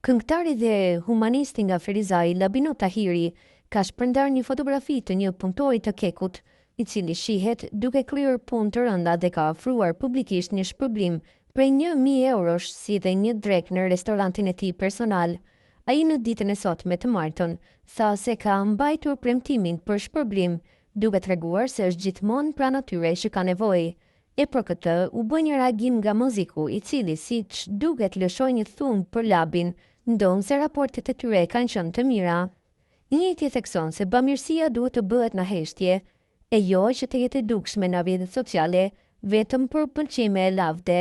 Këngëtari dhe humanisti nga Ferizaj, Labino Tahiri, ka shpërndar një fotografi të një punëtori të kekut, i cili shihet duke kryer punë të rënda dhe ka ofruar publikisht një shpërblim prej 1.000 eurosh si dhe një drek në restorantin e tij personal. Ai në ditën e sotme të martën tha se ka mbajtur premtimin për shpërblim, duke treguar se është gjithmonë pranë atyre që ka nevojë. E për këtë u bë një reagim nga muziku, i cili siç duket lëshoi një thumë për Labin, ndonë se raportet e tyre kanë qenë të mira. Njëjti thekson se bamirësia duhet të bëhet në heshtje, e jo që të jetë e dukshme në rrjetet sociale vetëm për pëlqime e lavde.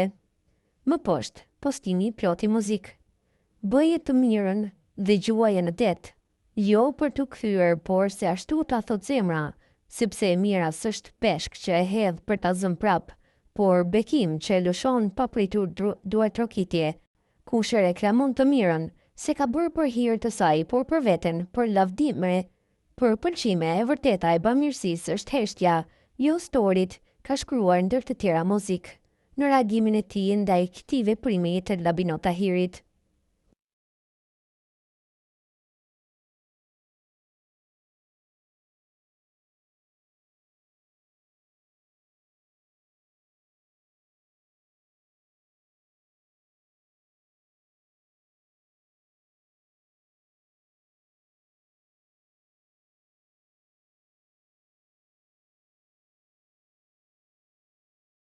Më poshtë, postimi ploti muzik. Bëje të mirën dhe gjuaje në det, jo për të kthyer, por se ashtu ta thot zemra, sepse e mira s'është peshk që e hedh për ta zënë prap, por bekim që e lëshon pa pritur duar trokitje. Kush e reklamon të mirën, se ka bërë për hir të saj, por për veten, për lavdime, për pëlqime, e vërteta e bamirësisë është heshtja, jo storit, ka shkruar ndër të tjera muzik, në reagimin e tij ndaj këtij veprimi të Labino Tahirit.